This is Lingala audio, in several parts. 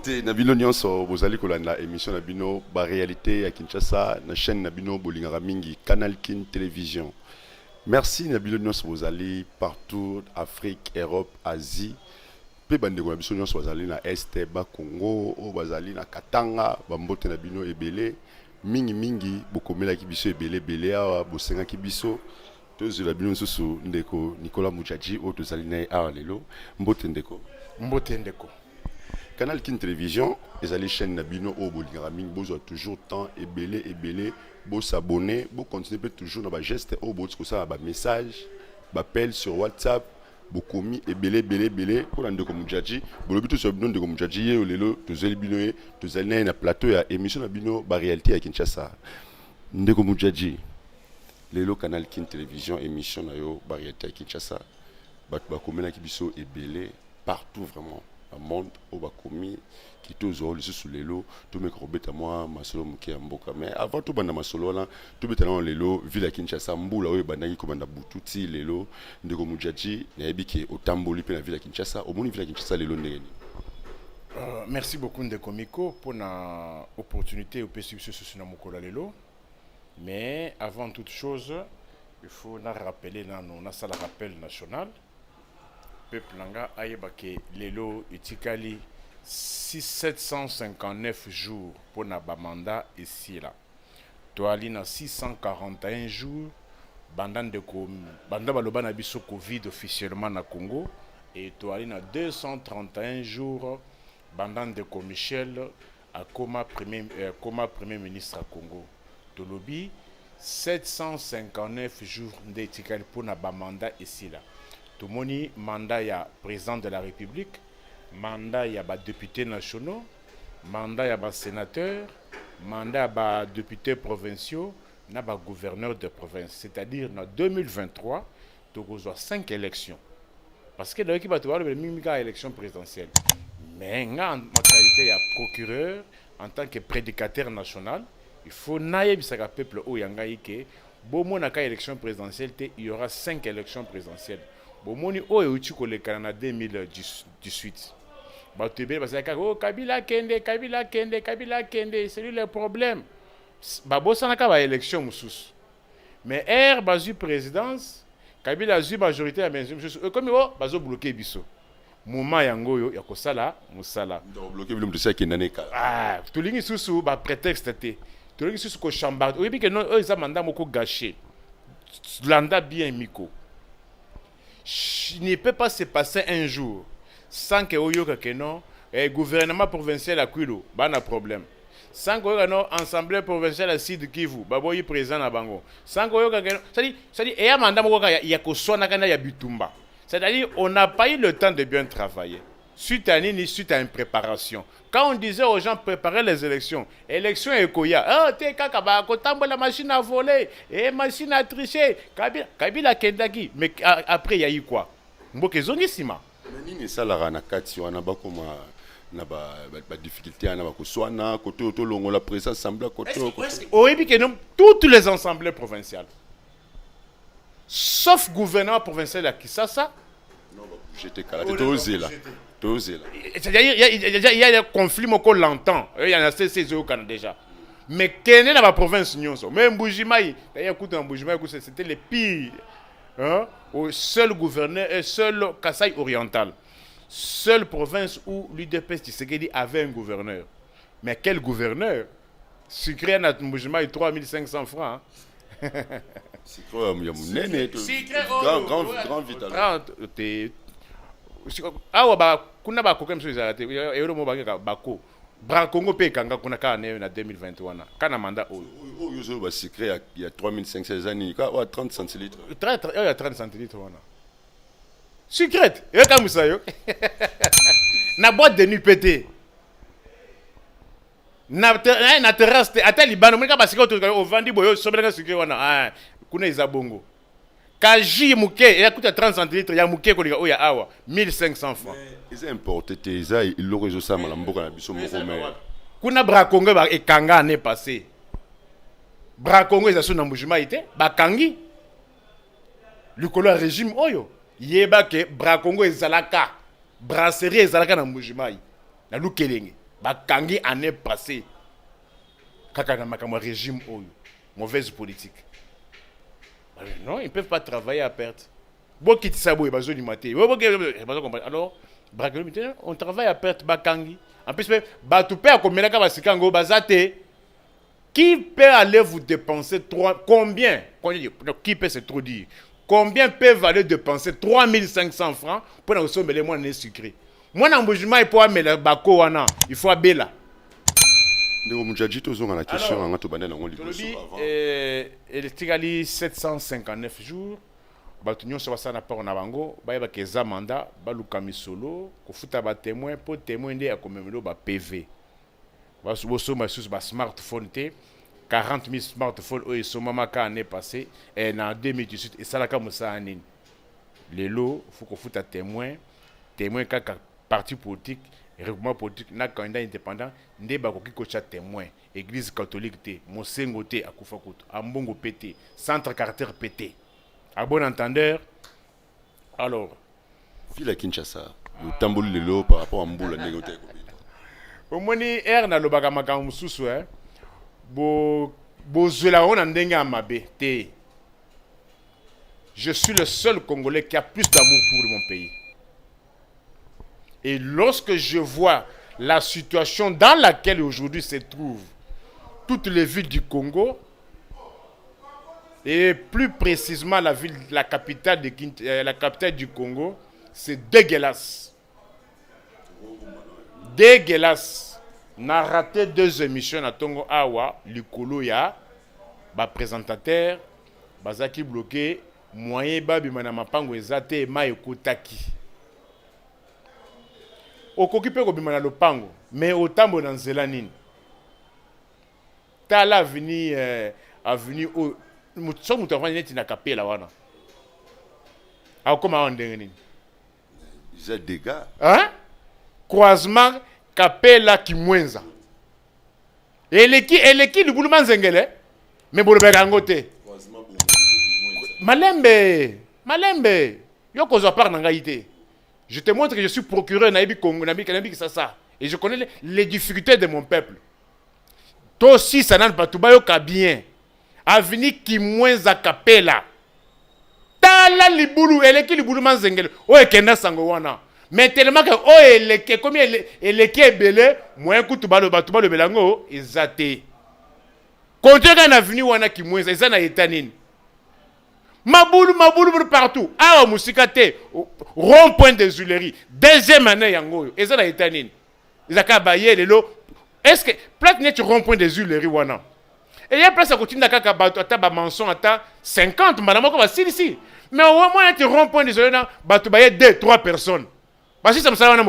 Te Nabino Nyonso, vous allez la émission Nabino, ba réalité à Kinshasa, la chaîne Nabino Bolingara Mingi, Canal Kin Télévision. Merci Nabino Nyonso, vous allez partout, Afrique, Europe, Asie. Pe bande ko Nabino Nyonso, vous allez na Est, ba Congo, vous allez na Katanga, Bambote Nabino Ebele, Mingi Mingi, Bokomela Kibiso Ebele, Bele, Bosenga Kibiso. Tous les Nabino Nyonso, Ndeko, Nicolas Mujaji, ou tous allez na Lelo, Mbote Ndeko. Mbote Ndeko. Canal Kin Télévision, les allées chaîne Nabino au Bolingaraming, vous avez toujours temps et belé, vous s'abonner, vous continuez toujours dans vos gestes, au bout de ça, vos messages, vos appels sur WhatsApp, vous commis et belé, pour l'un de Komudjaji, vous le but sur le nom de Komudjaji, ou les lots, tous les binoés, tous les nains, plateau et émission Nabino, ba réalité à Kinshasa. Ndeko Komudjaji, les lots Canal Kin Télévision, émission Nayo, ba réalité à Kinshasa, ba komena kibiso et belé, partout vraiment. Monde au bakomi qui tous les sous les lots tout me robeta moi masolo muke mboka mais avant tout banda masolo là tout betalon les lots ville Kinshasa mbula oyo bandaki komanda bututi les lots ndeko mujaji na yebiki otamboli pe na ville Kinshasa au moni ville Kinshasa les lots ndeni. Merci beaucoup Ndeko Miko pour la opportunité au PSU sur Namukola lelo, mais avant toute chose il faut rappeler là on a ça le rappel national. Peuple nanga ayebake lelo itikali 759 jours pour na bamanda ici là. Toali na 641 jours banda baloba na biso Covid officiellement na Congo et toali na 231 jours banda ndeko Michel a coma premier ministre à Congo. Tolobi 759 jours nde itikali pour na bamanda ici là. Tout moni mandat ya président de la République, mandat ya ba députés nationaux, mandat ya ba sénateur, mandat ya ba députés provinciaux, na ba gouverneur de province. C'est-à-dire en 2023, tu as 5 élections. Parce que dans l'équipe tu vas avoir élection présidentielle. Mais en ma qualité ya procureur, en tant que prédicateur national, il faut naïb sa peuple au yangaïke. Bon mon à élection présidentielle, il y aura 5 élections présidentielles. Bomoni oyo uti kolekana na 2018. Ba tebe parce que oh Kabila kende, c'est lui le problème. Ba bosana ka ba élection mususu. Mais bazu présidence, Kabila azu majorité à maison mususu. Comme bazo bloquer biso. Moment yango yo ya kosala musala. Donc bloquer bilum de ça qui nane ka. Ah, tulingi susu ba prétexte té. Tulingi susu ko chambarde. Oui bi que non eux ça mandat moko gâché. Landa bien Miko. Il ne peut pas se passer un jour sans que le gouvernement provincial a Kouilo, pas de problème. Sans que l'Assemblée provinciale a Sid Kivu, baboyi présent à Bango. Sans que c'est-à-dire on n'a pas eu le temps de bien travailler. Suite à une préparation. Quand on disait aux gens préparer les élections, élections et Koya, ah t'es kakaba, kotambo la machine à voler, et machine à tricher, Kabila Kendaki, mais après il y a eu quoi? Mboke zongisima. Mais ni ça la ranakati wana ba koma na ba difficulté na ba koswana côté otolongo la présence assemblée côté. Oui que non toutes les assemblées provinciales. Sauf gouvernement provincial à Kisasa. Non, j'étais calé, t'osé là. C'est-à-dire, il y a des conflits qu'on l'entend. Il y en a ces au Canada déjà. Mais quelle est la province nyonso? Même Mbujimaï, d'ailleurs, c'était le pire. Hein? Au seul gouverneur, seul Kasaï oriental. Seule province où l'UDPS Tshisekedi avait un gouverneur. Mais quel gouverneur? Sucré à Mbujimaï, 3500 francs. Sucré, grand vital. Awa ba kuna ba kokem so izarate euro mo ba bako bra Congo pe kanga kuna ka na 2021 kana mandat oyo zo ba secret il y a 3500 années ka 30 centilitres il y a 30 centilitres wana secret et comme ça yo na boîte de nuit pété na terrasse ata libano meka ba secret au vandi boyo sobela secret wana ah kuna izabongo Kaji Mouké, il a coûté 30 centilitres, il y a Mouké qui a awa 1500 francs. Ils ont importé ça, ils l'ont résolu ça, Malamboka, la Bissau Mokome. Kuna Brakongo et Kanga n'est passé. Brakongo, ils ont son embouchement, Bakangi. Le color régime Oyo. Yeba ke Brakongo et Zalaka. Brasserie et Zalaka n'embouchement. La Lukelenge. bakangi année passée kaka na makambo régime oyo mauvaise politique. Non, ils ne peuvent pas travailler à perte. Alors, on travaille à perte bakangi. En plus, qui peut aller vous dépenser combien? Qui peut se trop dire? Combien peuvent aller dépenser 3500 francs pour nous sommes les mois sucrés? Moi, dans le il faut amener bako wana, il faut abela. Alors, il 759 jours. Batunyo so basana pa na bango ba yeba keza mandat ba lukami solo ko futa ba témoin pour témoin ndé akomemelo ba PV ba suboso ma sus ba smartphone té 40 000 smartphones oyo so mama ka année passée et en 2018 et ça la comme ça anine lelo faut ko futa témoin kaka parti politique regroupement politique na candidat indépendant ndé ba ko kikocha témoin église catholique té mosengo té akufa kutu ambongo pété centre caractère pété. À bon entendeur, alors. Fila Kinshasa, le tambour de l'eau par rapport à Mboula négoté. Au moins, er na lobaka makambo susu bo zela on ndenga mabe te. Je suis le seul Congolais qui a plus d'amour pour mon pays. Et lorsque je vois la situation dans laquelle aujourd'hui se trouvent toutes les villes du Congo, et plus précisément la capitale du Congo, c'est dégueulasse. Dégueulasse. On a raté 2 émissions à Tongo Awa, Likolo ya, ba présentateur, bazaki bloqué, moyen babi manama pango ezate ma ekotaki. Okoki pe ko bimana lopango, mais otambo na nzela nini. Tala avenue au so mutu afanya neti na kapela wana akoma ondenge nini ils des gars croisement kapela kimwenza eleki libulu manzengele me bolobeka ngote malembe yo kozwa part na ngai te. Je te montre que je suis procureur naïbi Congo nabi ça et je connais les difficultés de mon peuple. Toi aussi ça n'a pas tout bayoka bien. Avenue Kimwenza Kapela. Tala libulu eleki libulu manzengele. O ekenda sango wana. Mais tellement que o eleki comme eleki ebele moyen kutu balo belango ezate. Contre na avenue wana Kimwenza ezana etanine. Mabulu partout. Ah musikate rond-point des Huileries. Deuxième année yango ezana etanine. Ezaka baye lelo. Est-ce que plate net rond-point des Huileries wana? Et il y a place à continuer à faire des mensonges à 50, madame, comme ici. Mais au moins, tu rond-point des zones, tu as 2-3 personnes. Parce que ça me semble que tu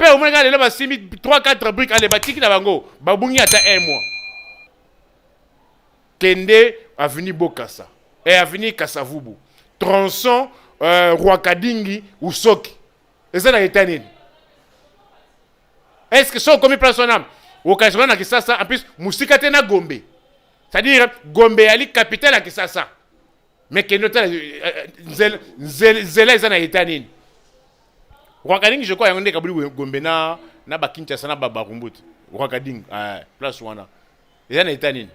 as au moins 3-4 briques à l'ébatiki na bango. Babungi ata 1 mois. Kende, avenue Bokassa. Et avenue Kassavubu. Tronçon, Rwakadingi ou Soki. Et ça, c'est un. Est-ce que ça, comme place son âme? Au cas où on a ça, en plus, Moussikate na Gombe. C'est-à-dire, Gombe ali capitale à Kisasa. Mais que notre zela ezana etanine. Wakading je crois yonde kabuli Gombe na Bakinshasa na Babarumbut. Wakading place wana. Ezana etanine.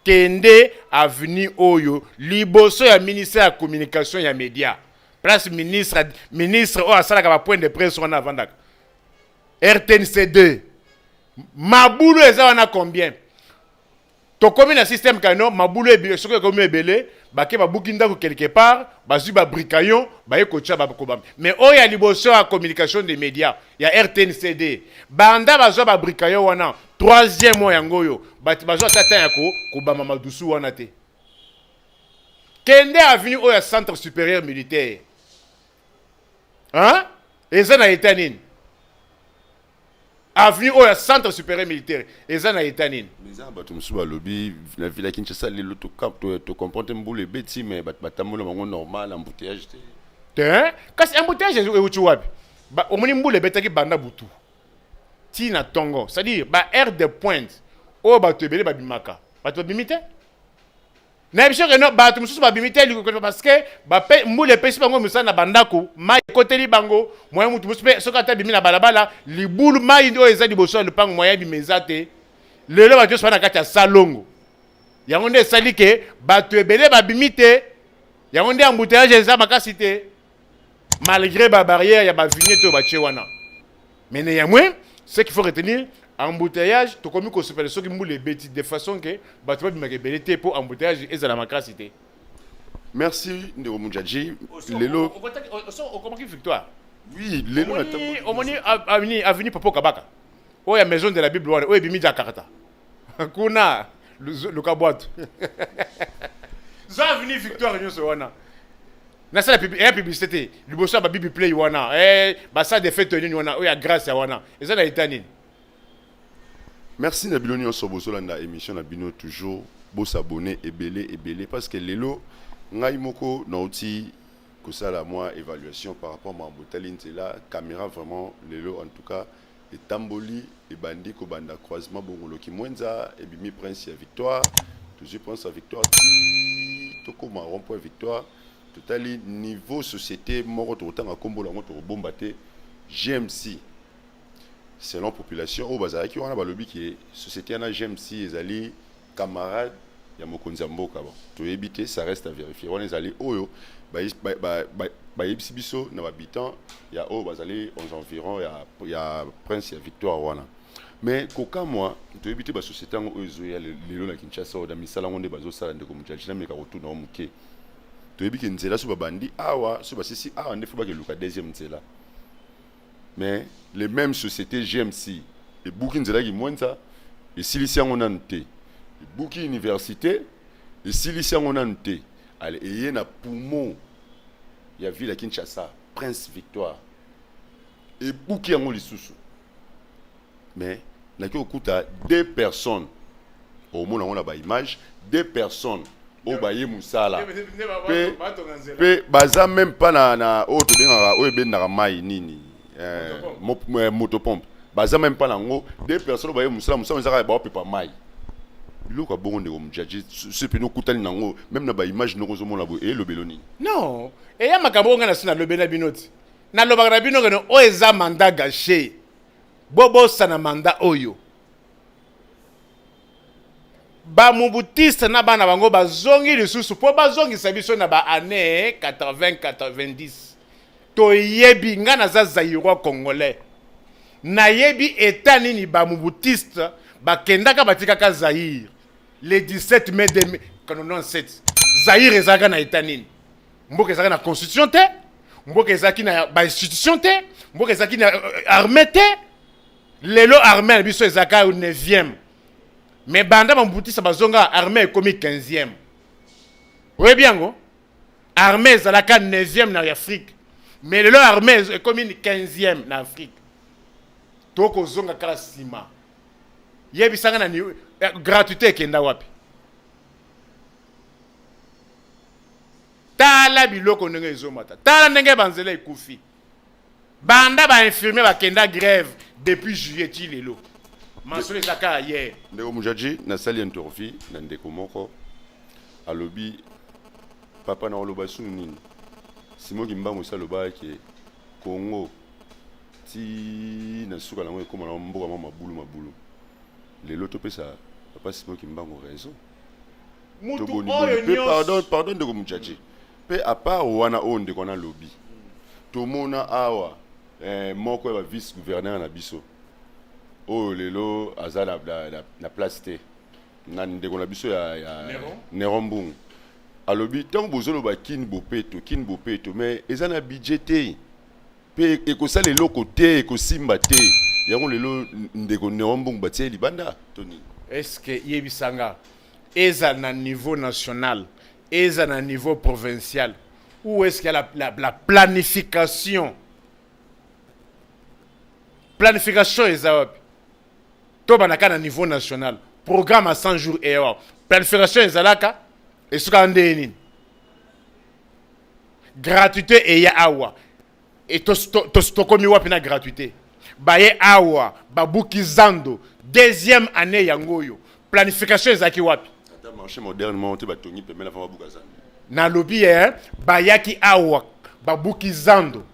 Kende avenue Oyo, liboso ya ministère ya communication ya média. Place ministre o asala ka point de presse wana vandaka. RTNC2. Mabulu eza wana combien? To komi na système kano mabulu ebele soko komi ebele bake ba bukinda ko quelque part bazu ba bricaillon ba ekocha ba kobam. Mais oya liboso ya communication des médias ya RTNCD banda bazo ba bricaillon wana 3e mois yangoyo bazo tata yako ko ba mamadusu wana te. Kende avenue oya centre supérieur militaire. Eza na etanine. Avenue au centre supérieur militaire. Et ça n'a été nul. Mais ça, tu me suis à lobby, la ville à Kinshasa, les lots, tu comprends un peu les bêtises, mais tu as normal, embouteillage. Quand c'est embouteillage, tu vois, au moins, les bêtes qui banda boutou. Tina Tongo, c'est-à-dire, air de pointe, oh, tu es bimaka. Tu es bimité. na biso que no bato mususu babimite parce que mbule pesi bango musana bandako mai koteli bango moyen mutu mususu pe soka ta bimi na balabala libulu mai ndo eza liboso le pango moyen bimezate lelo bato so na kati ya salongo yango nde sali ke bato ebele babimite yango nde embouteillage eza makasi te malgré ba barrière ya ba vignette ba tchewana mais néanmoins ce qu'il faut retenir embouteillage to komi ko super soki mbule beti de façon que bato babimaka ebele te pour embouteillage ezala makasi te. Merci Ndeko Mudjadji. Lelo on comment victoire. Oui, lelo na tambo. Omoni avenue Popo Kabaka. Oh ya maison de la Bible wana, oh ebimi Jakarta. Kuna le kabwatu. Za avenue victoire nyoso wana. Na sala publicité, liboso ba Bible play wana. Ba ça de fête nini wana, oh ya grâce ya wana. Eza na itanini. Merci Nabilo Nyonso bozolanda émission Nabino toujours beau s'abonner ebele parce que lelo ngai moko nauti kosala moi évaluation par rapport à Mbotali la caméra vraiment lelo en tout cas et tamboli et bandi ko banda croisement bongolo ki mwenza et bimi prince ya victoire toujours prince à victoire ti toko ma rond-point victoire totali niveau société moko to tanga kombola ngoto bombate GMC selon population au bazar qui on a balobi qui société na GMC ezali camarade ya mokonzi mboka bon to éviter ça reste à vérifier on ezali oyo ba biso na habitant ya o bazali aux environs ya prince ya victoire wana mais koka moi to éviter ba société ngo oyo ya lelo na Kinshasa o da misala ngonde bazo sala ndeko mutjaji na meka rotuna o muke to éviter nzela so babandi awa so basisi awa ndefu ba ke luka deuxième nzela. Mais les mêmes sociétés GMC et Bouki Nzelagi Mwenza et Silician Onante et Bouki Université et Silician Onante allez et na poumon il y a ville à Kinshasa Prince Victoire et Bouki Ango Lisusu mais n'a que okuta deux personnes au monde on a ba image deux personnes au baye musala pe baza même pas na o to benga o ebe na mai nini motopompe baza même pas lango deux personnes baye musala musala ba pepa mai biloko bongo Ndeko Mudjadji ce pe no kutani nango même na ba image no kozo mona bo e lobeloni non e ya makambo ngana sina lobela binoti na lobaka bino ngeno o eza mandat gâché bobo sana mandat oyo ba mubutiste na bana bango bazongi lisusu po bazongisa biso na ba année 80-90 to yebi nga na za zaïrois congolais na yebi état nini ba mubutiste bakendaka batikaka Zaïre le 17 mai 1997 Zaïre ezaka na état nini mboka ezaka na constitution te mboka ezaki na ba institution te mboka ezaki na armée te lelo armée biso ezaka au 9e. Mais banda bambutisa bazonga armée comme 15e. Oui bien go. Armée zalaka 9e na Afrique. Mais le armée est comme 15e na Afrique. Toko zonga kala sima. Yebi sanga na gratuité kenda wapi. Tala biloko ndenge ezomata. Tala ndenge banzela ekufi. Banda ba infirmier ba kenda grève depuis juillet ti lelo. Masole zaka hier. Ndeko Mudjadji na sali interview na ndeko moko alobi papa na oloba sunu nini Simon Kimbangu saloba ke Congo ti na suka nango ekoma na mboka mabulu lelo to pesa papa Simon Kimbangu raison mutu oyo pardon Ndeko Mudjadji pe à part wana o ndeko na lobi to mona awa moko ya vice gouverneur na biso oh lelo aza na place te na ndeko na biso ya Nerombung alobi tant bozolo ba kin bopeto mais eza na budget te pe ekosala eloko te ekosimba te yango lelo ndeko Nerombung batie libanda toni est-ce que yebisanga eza na niveau national eza na niveau provincial ou est-ce qu'il y a la planification eza wapi to banaka na niveau national programme à 100 jours et heures planification ezalaka esuka ndeni gratuité et ya awa et to komi wapi na gratuité baye awa babuki zando deuxième année yangoyo planification ezaki wapi marché modernement te batongi pemela fa babuka zando na lobi bayaki awa babuki zando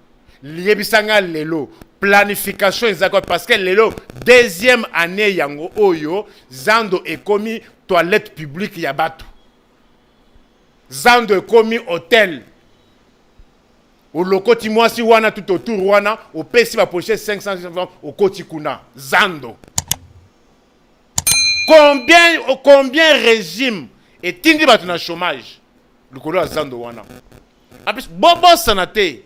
liebisanga lelo planification ezako parce que lelo deuxième année yango oyo zando ekomi toilette publique ya bato zando ekomi hôtel au lokoti mwasi wana tout autour wana au pesi ba poche 500 au koti kuna zando combien régime et tindi bato na chômage likolo ya zando wana en plus bobo sanate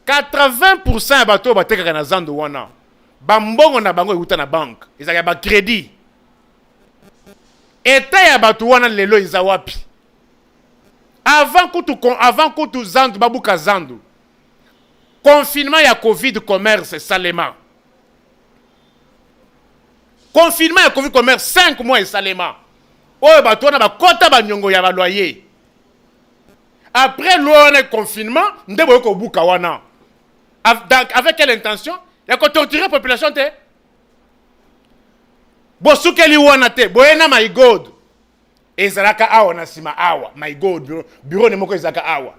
80% ya bato batekaka na zando wana bambongo na bango euta na banque ezaka ba crédit eta ya bato wana lelo eza wapi avant kutu zando babuka zando confinement ya covid commerce salema confinement ya covid commerce 5 mois et salema oyo bato wana bakota banyongo ya baloyer après le confinement nde boyo kobuka wana avec quelle intention ya kotorturer la population te bosukeli wana te boyena my god ezalaka awa na sima awa my god bureau ne moko ezalaka awa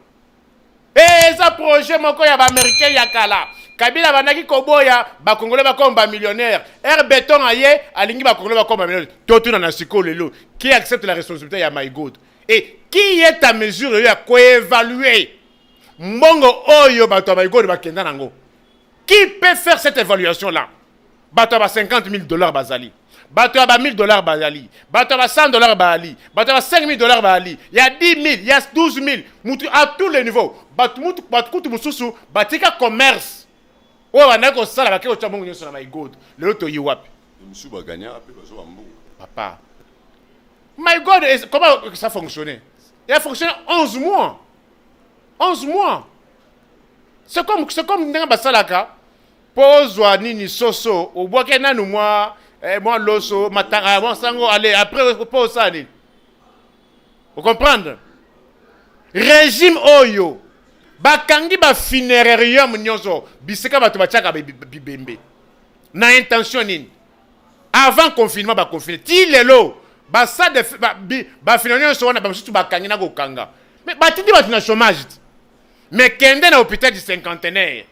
eza projet moko ya baaméricain ya kala kabila bandaki koboya bakongole bakomba millionnaire beton aye alingi bakongole bakomba millionnaire totuna na siko lelo qui accepte la responsabilité ya my god et qui est à mesure ya koévaluer mbongo oyo bato ya my god bakenda nango qui peut faire cette évaluation là bato ya $50,000 bazali bato ya $1,000 bazali bato ya $100 bazali bato ya $5,000 bazali il y a 10,000 il y a 12,000 mutu à tous les niveaux bato kutu mususu batika commerce oyo bandaki kosala bake kotya mbongo nyonso na my god lelo toyi wapi musu baganyaka mpe bazwa bambongo papa my god comment ça fonctionnait il a fonctionné 11 mois 11 mois c'est comme ndenge basalaka po zwa nini soso obwaki nanu mwa loso matanga mwa sango allez après po ça nini vous comprendre régime oyo bakangi ba funerarium nyonso bisika bato bachaka bibembe na intention nini avant confinement ba confiner ti lelo ba sa de ba funerarium so wana ba sutu bakangi na kokanga mais batindi bato na chômage mais kende na hôpital du cinquantenaire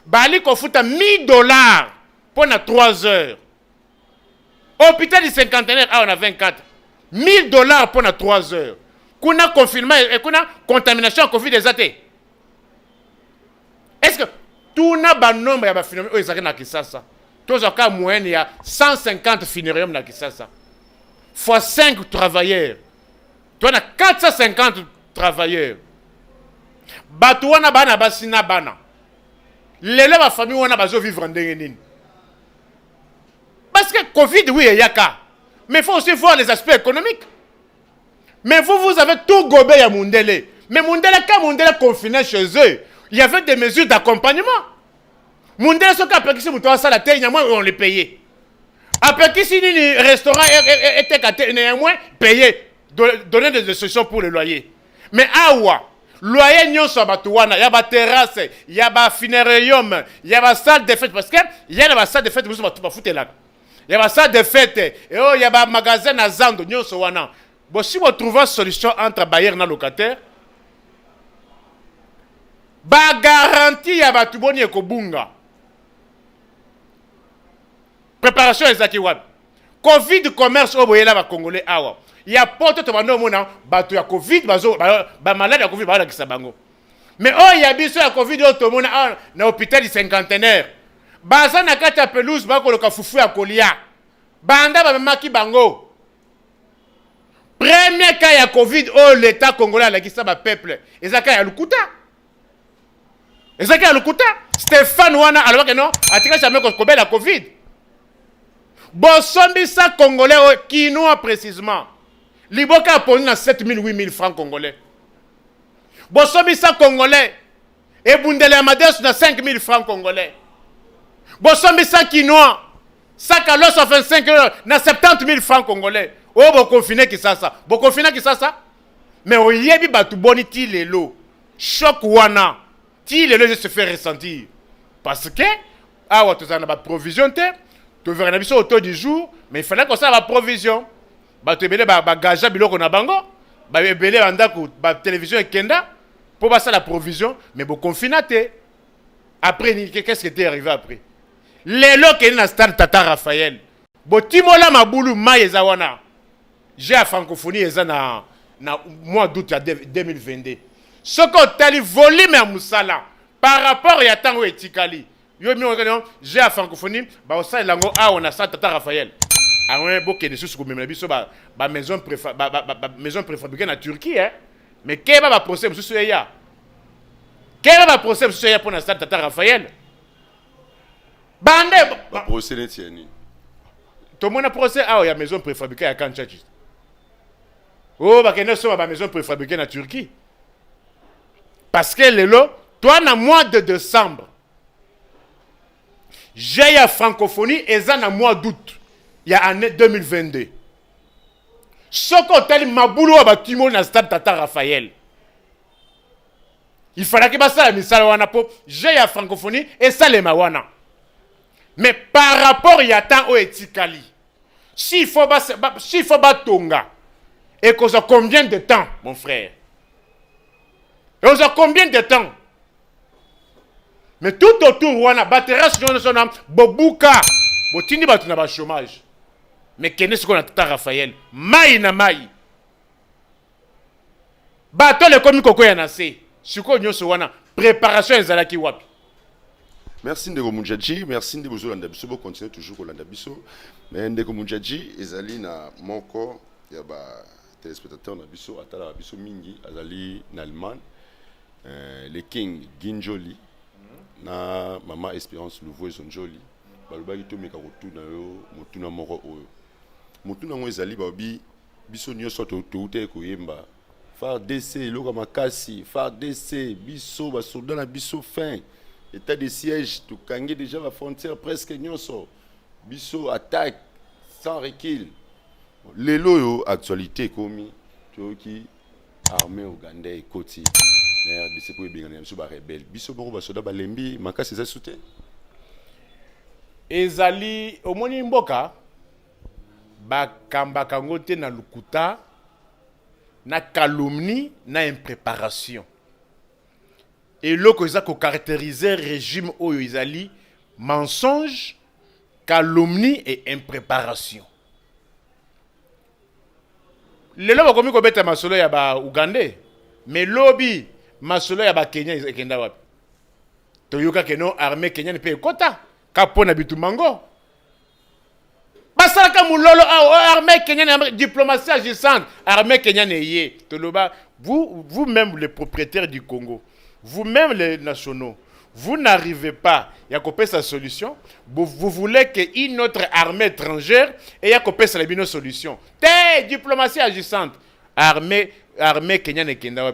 bali kofuta $1,000 pour na 3 heures hôpital du cinquantenaire on a 24 $1,000 pour na 3 heures kuna confinement et kuna contamination à covid exacté est-ce que tout na ba nombre ya ba funérailles o ezaka na Kisasa toza ka moyenne ya 150 funérailles na Kisasa fois 5 travailleurs toi na 450 travailleurs bato wana bana basina bana lelo ba famille wana bazo vivre ndenge nini parce que covid oui yaka mais il faut aussi voir les aspects économiques mais vous avez tout gobé ya Mundele mais Mundele quand Mundele confiné chez eux il y avait des mesures d'accompagnement Mundele ce qu'a pekisi muto sala te nyamwa on les payait après kisi ni restaurant était caté néanmoins payé donner des solutions pour le loyer mais awa loyer nyonso bato wana ya ba terrasse ya ba funerarium ya ba salle de fête parce que ya ba salle de fête muso bato bafutelaka ya ba salle de fête et oh ya ba magasin na zando nyonso wana bon si vous trouvez solution entre bailleur na locataire ba garantie ya bato boni ekobunga préparation ezaki wapi covid commerce oboyela ba congolais awa ya poto to bando mona bato ya covid bazo ba malade ya covid ba la kisabango mais oh ya biso ya covid o to mona na hôpital du cinquantenaire baza na kati ya pelouse ba ko loka fufu ya kolia banda ba maki bango premier cas ya covid oh l'état congolais a la kisa ba peuple ezaka ya lukuta Stéphane wana alors que non atika jamais ko bela covid bosombi sa congolais kinois précisément liboka a poni na 7,000 8,000 francs congolais bosombi sa congolais et bundele amadeus na 5,000 francs congolais bosombi sa kinois sa kalos à 25 € na 70,000 francs congolais oh bo confiner Kisasa mais oyebi batu boni ti lelo choc wana ti lelo je se fait ressentir parce que awa tozana ba provision te tu verras na biso au taux du jour mais il fallait qu'on ça la provision bato ebele bagaja biloko na bango, ebele bandako ba télévision ekenda pour passer la provision, mais bon confinate. Après, qu'est-ce qui était arrivé après? Les lots qui na stade Tata Raphaël. Bon timola maboulou ma ezawana. J'ai à francophonie eza na mois d'août 2022. Ce qu'on tali volume à Moussala par rapport à tango etikali. Yo mi j'ai à francophonie ba osala lango a on a stade Tata Raphaël. Ah ouais boké de sous ko même biso ba maison préfabriquée na Turquie hein. Mais qu'est ba procès sous ya? Quel est le procès pour l'instant Tata Raphaël? Bande! Le procès n'est tieni. Tout le monde a procès. Ah, il y a une maison préfabriquée à Kanchachis. Oh, bah, il y a une maison préfabriquée en Turquie. Parce que le lot, toi, dans le mois de décembre, j'ai la francophonie et ça dans le mois d'août, il y a l'année 2022. Ce qu'on t'a dit, ma boulot à Timon dans le stade Tata Raphaël. Il fallait que ça la misala wana po j'ai la francophonie et ça les mawana. Mais par rapport y a tant au etikali. S'il faut tonga et qu'on a combien de temps mon frère? Et on a combien de temps? Mais tout autour wana batera sur son âme bobuka botini batu na ba chômage. Mais qu'est-ce qu'on a Tata Raphaël? Mai na mai. Bato le komi koko ya nase. Préparation ezalaki wapi. Merci Ndeko Mundjadji, merci Ndeko Zolanda Biso, continuer toujours Kolanda Biso. Mais Ndeko Mundjadji ezali na moko ya ba téléspectateur na biso atala biso mingi azali na Allemagne. Le King Ginjoli na Mama Espérance Louveau Zonjoli. Balobaki to meka kotuna yo motuna moko oyo. Motuna ngo ezali babi biso nyonso to ute koyemba. Phare DC, Loka Makasi, Phare DC, Bisso, Basoda na Bisso fin, état de siège, tout kangé déjà la frontière presque nyonso. Bisso attaque sans recul. Les loyo actualité commis, tu qui armée ougandais et Koti. La RDC pour bien gagner sur rebelle. Bisso boko Basoda Balembi, Makasi ça soutien. Ezali omoni mboka bakamba kangote na lukuta. Na calomnie, na impréparation. Et là, que ça caractérisait le régime où ils allaient mensonge, calomnie et impréparation. Les lois comme qu'on bête masolo ya ba Ougandais, mais lobby masolo ya ba Kenya ils kenda wapi. Toyoka que non armée Kenya ne paye quota, kapona bitumango. Basaka mulolo armée kenyane diplomatie agissante armée kenyane yé toloba vous-même les propriétaires du Congo vous-même les nationaux vous n'arrivez pas à couper sa solution vous voulez qu'une autre armée étrangère ait à couper sa solution diplomatie agissante armée kenyane kenda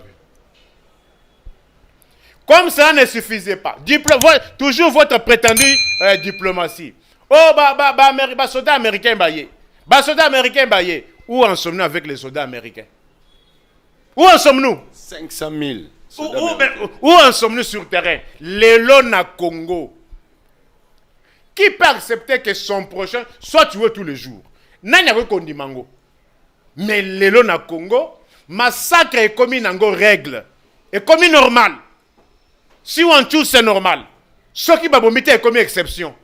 comme ça ne suffisait pas toujours votre prétendue diplomatie. Oh, soldats américains baillés. Soldats américains baillés. Où en sommes-nous avec les soldats américains? Où en sommes-nous? 500 000. Où en sommes-nous sur le terrain? L'Elona Congo. Qui peut accepter que son prochain soit tué tous les jours? Nanya kondi mango. Mais l'Elona Congo, massacre est commis dans règle. Est commis normal. Si on tue, c'est normal. Ce qui va vomiter est commis exception.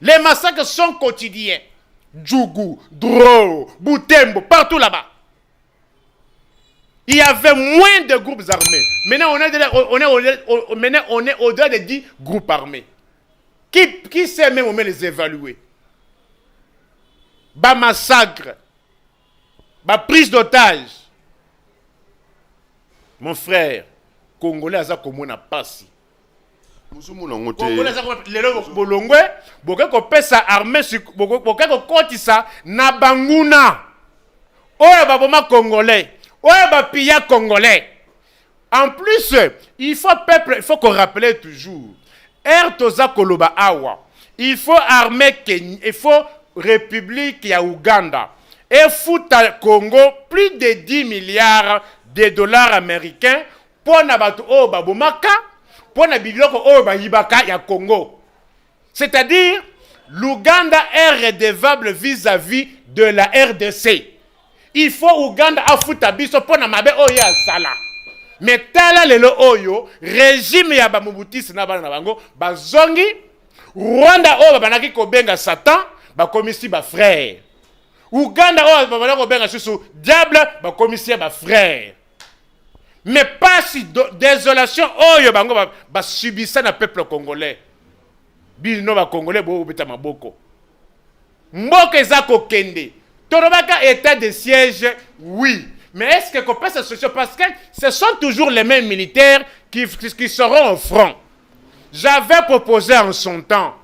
Les massacres sont quotidiens. Djougou, Dro, Boutembo, partout là-bas. Il y avait moins de groupes armés. Maintenant, on est au-delà de 10 groupes armés. Qui sait même les évaluer? Bas massacre, bas prise d'otages. Mon frère, Congolais, a ça comme on a passé. Lelo bolongwe bokeko pesa armée bokeko kotisa na banguna oyo baboma congolais oyo bapilla congolais. En plus il faut qu'on rappelle toujours toza koloba awa il faut armée Kenya, il faut république ya Uganda et futa Congo plus de 10 milliards de dollars américains pour na bato oyo babomaka pour na biloko oyo bayibaka ya Congo. C'est-à-dire l'Ouganda est redevable vis-à-vis de la RDC. Il faut Ouganda afuta biso pona mabe oyo asala. Mais tala lelo oyo régime ya ba Mobutis na bana bango bazongi Rwanda oyo banaki kobenga Satan ba komisi ba frère. Ouganda oyo banaki kobenga susu diable ba komisi ba frère. Mais pas si désolation oyo bango ba subissa na peuple congolais. Bino ba congolais bo beta maboko. Mboka ezako kende. Torobaka état de siège, oui. Mais est-ce que peut se solution? Parce que ce sont toujours les mêmes militaires qui seront au front. J'avais proposé en son temps,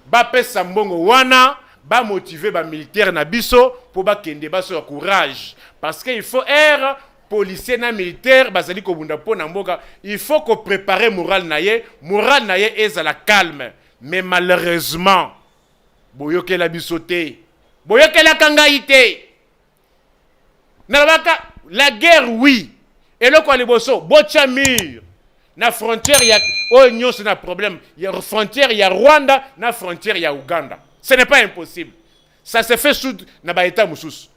Bapé Sambongo Wana, ba motiver ba militaire na biso pour ba kende ba sur courage. Parce qu'il faut être policier na militaire, bazali ko bunda po na mboka, il faut qu'on prépare moral naye est à la calme. Mais malheureusement, boyoke la bisoté. Boyoke la kangaïté. La guerre, oui. Et le quoi les bosso, Bochamir. Na frontière, il y a Oignon, c'est un problème. Il y a frontière, il y a Rwanda, na frontière, il y a Ouganda. Ce n'est pas impossible. Ça se fait sous Nabaïta Moussous.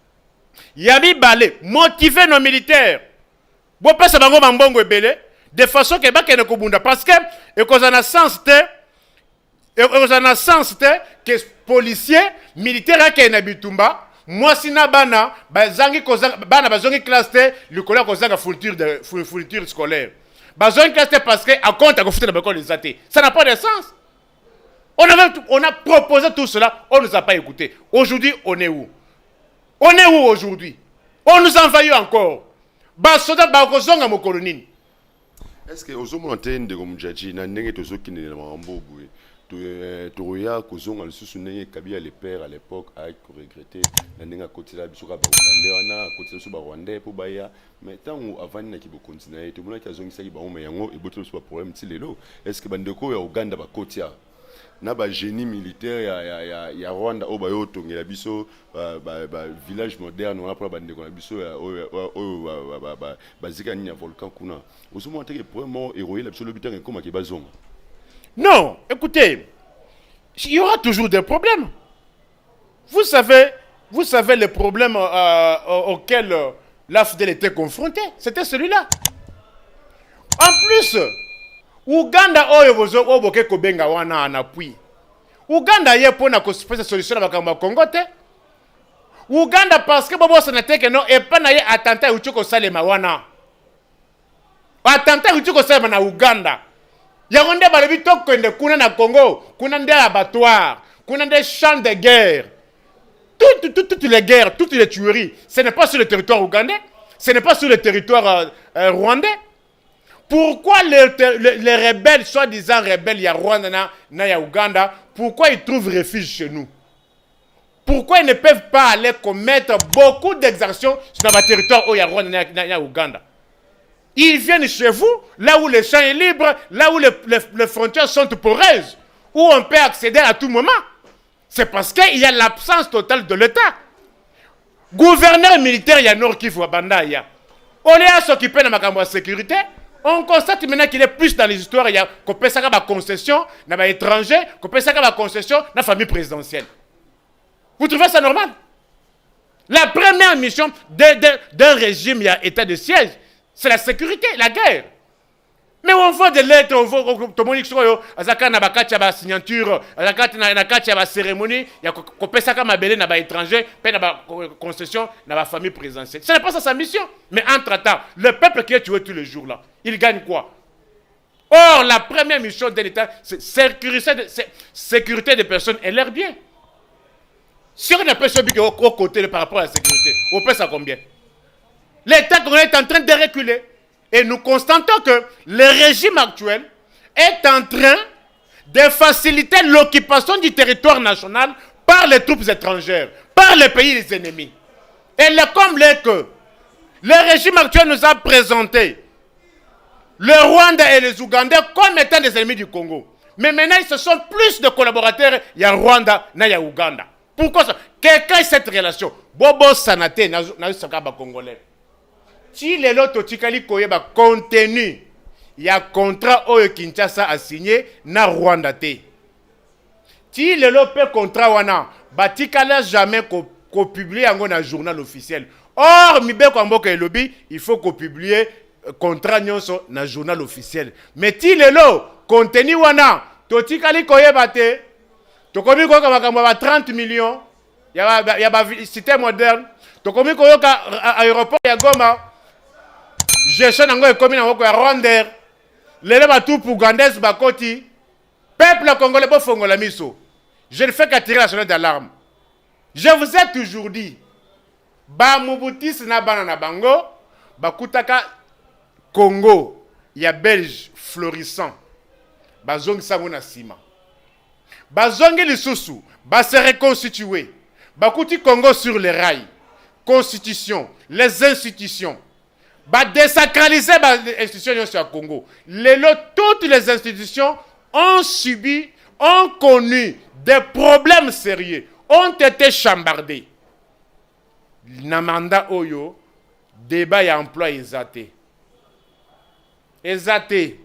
Yabi Balé, motiver nos militaires. Bon, pas ça, bango bambongo ebele. De façon que bakene kobunda. Parce que, et qu'on en a sens, que policiers, militaires, qui sont bitumba, moi si na bana, bazangi bana bazongi classe le collège kozanga fourniture scolaire. Bazongi classe parce que à compte à confiter na les athées. Ça n'a pas de sens. On a proposé tout cela, on ne nous a pas écouté. Aujourd'hui, on est où? On est où aujourd'hui? On nous envahit encore. Basoda bakozonga mo colonie. Est-ce que aux hommes de Gomdjaji na ndenge tozo kinene na mambo boye? Toya kozonga lisusu ndenge Kabila le père à l'époque a regretté ndenge kotela biso ka Ougandais wana kotela biso ba Rwandais po baya mais tant avant na ki bo continuer to mona ki azongisa ki ba o yango e botelo so problème ti lelo est-ce que bandeko ya Uganda ba kotia na ba génie militaire ya Rwanda o ba yo tongela biso ba village moderne on a pour bandeko na biso ba zika ni ya volcan kuna ozomo nteke vraiment héroïe la biso le bitange comme ki bazonga. Non, écoutez, il y aura toujours des problèmes. Vous savez les problèmes auxquels l'AFDL était confronté. C'était celui-là. En plus, Ouganda oyo boke kobenga wana en appui. Ouganda ye pona ko faire solution na bakamba Congo te. Ouganda parce que bobo sanate que non et pas na ye attentat uchuko salema wana. Attentat uchuko salema na Ouganda. Yaronde balebi tokende kuna na Congo, kuna nde abattoir, kuna nde champs de guerre. Toutes les guerres, toutes les tueries, ce n'est pas sur le territoire ougandais, ce n'est pas sur le territoire rwandais. Pourquoi les rebelles, soi-disant rebelles, il y a Rwanda, il y a Ouganda, pourquoi ils trouvent refuge chez nous? Pourquoi ils ne peuvent pas aller commettre beaucoup d'exactions sur notre territoire où il y a Rwanda, il y a Ouganda? Ils viennent chez vous, là où le champ est libre, là où les frontières sont poreuses, où on peut accéder à tout moment. C'est parce qu'il y a l'absence totale de l'État. Gouverneur militaire, il y a Nord Kivu à Bandaya. On est à s'occuper de la sécurité. On constate maintenant qu'il est plus dans les histoires. Il y a qu'on peut s'accorder la concession dans les étrangers, qu'on peut s'accorder la concession dans la famille présidentielle. Vous trouvez ça normal? La première mission d'un régime, il y a état de siège. C'est la sécurité, la guerre. Mais on voit des lettres, on voit tout le monde qui a une signature, une cérémonie, il y a un belé dans l'étranger, une concession dans la famille présidentielle. Ce n'est pas ça sa mission. Mais entre-temps, le peuple qui est tué tous les jours là, il gagne quoi? Or, la première mission de l'État, c'est sécurité des personnes et leurs biens. Si on a personne qui est au côté par rapport à la sécurité, on paie ça combien? L'État est en train de reculer. Et nous constatons que le régime actuel est en train de faciliter l'occupation du territoire national par les troupes étrangères, par les pays des ennemis. Et le comble est que le régime actuel nous a présenté le Rwanda et les Ougandais comme étant des ennemis du Congo. Mais maintenant, ce sont plus de collaborateurs, il y a Rwanda, il y a Ouganda. Pourquoi ça? Quelqu'un cette relation? Bobo Sanate, n'a congolais. Si les lots totikali koyeba contenu, il y a contrat Oyo Kinshasa a signé na Rwanda te. ti lelo pe contrat wana batikala jamais ko publier yango na journal officiel. Or mibeko mboka elobi il faut ko publier contrat nyonso na journal officiel. Mais ti lelo contenu wana totikali koyeba te. Tokomi koyoka makambo ba 30 millions ya ba cité moderne. Tokomi koyoka aéroport ya Goma. Gestion nango ekomi na moko ya Rwanda. Lele ba tout Ougandais bakoti. Peuple congolais bo fongola miso. Je ne fais qu'attirer la sonnette d'alarme. Je vous ai toujours dit, ba mubutis na bana na bango, ba kutaka Congo, ya Belge florissant. Ba zongi sango na sima. Ba zongi lisusu, ba se reconstituer. Ba kuti Congo sur les rails. Constitution, les institutions. Ba désacraliser ba institutions sur Congo. Toutes les institutions ont subi, ont connu des problèmes sérieux, ont été chambardés. Namanda Oyo, débat et emploi exaté. Exaté.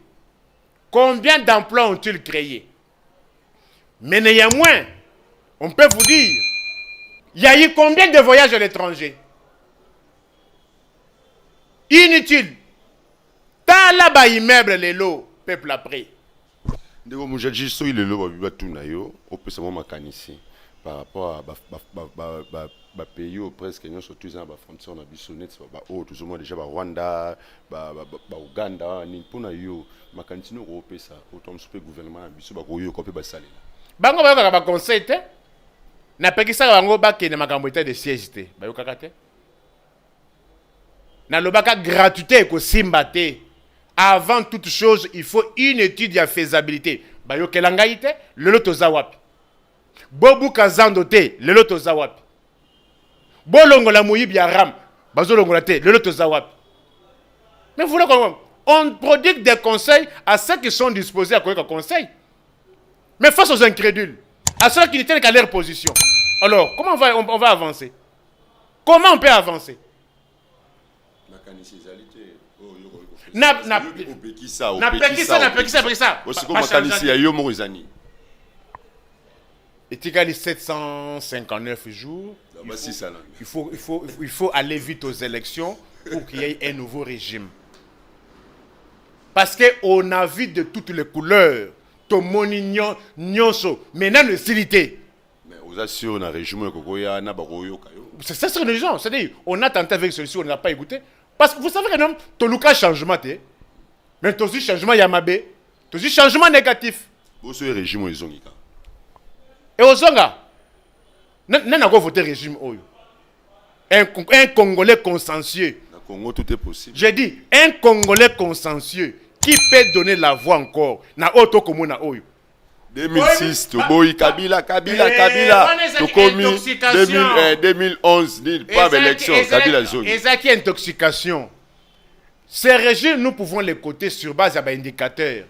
Combien d'emplois ont-ils créés? Mais néanmoins, on peut vous dire, il y a eu combien de voyages à l'étranger? Inutile. T'as là-bas immeuble les lots, peuple après. Ndeko mujaji so il est là ba tuna yo opesa mo makanisi par rapport à ba pays au presque nous surtout dans ba frontière na bisonnet ba o tout moins déjà ba Rwanda ba Uganda ni pona yo makanisi no opesa autant super gouvernement na biso ba ko yo ko pe ba salela bango ba ba conseil te na pekisa bango ba ke na makambo état de siège te ba yo kaka te na lobaka gratuité ko simba te. Avant toute chose, il faut une étude de faisabilité. Bayo kelangaite, le loto zawapi. Bobu kazando te, le loto zawapi. Bolongo la mouyi biaram, bazolongo la te, le loto zawapi. Mais vous voulez comment? On prodigue des conseils à ceux qui sont disposés à connaître conseil. Mais face aux incrédules, à ceux qui ne tiennent qu'à leur position. Alors, comment on va avancer? Comment on peut avancer? Etikali 759 jours. Il faut aller vite aux élections pour qu'il y ait un nouveau régime. Parce qu'on a vu de toutes les couleurs. Tomoni nyonso. Maintenant, le silité. Mais vous assurez un régime c'est ça, c'est une raison. C'est-à-dire, on a tenté avec celui-ci, on n'a pas écouté. Parce que vous savez que non, Toluka changement, mais aussi changement Yamabe, aussi changement négatif. Vous savez régime ils ont et aux Zonga, n'a pas voté régime Oyo. Un Congolais consensueux. Dans le Congo tout est possible. J'ai dit un Congolais consensueux qui peut donner la voix encore. Na Oto Komona Oyo. 2006, Toboy, Kabila, Tokomi, 2011, pas d'élection, Kabila Zone. Et ça qui est intoxication. Ces régimes, nous pouvons les coter sur base d'indicateurs.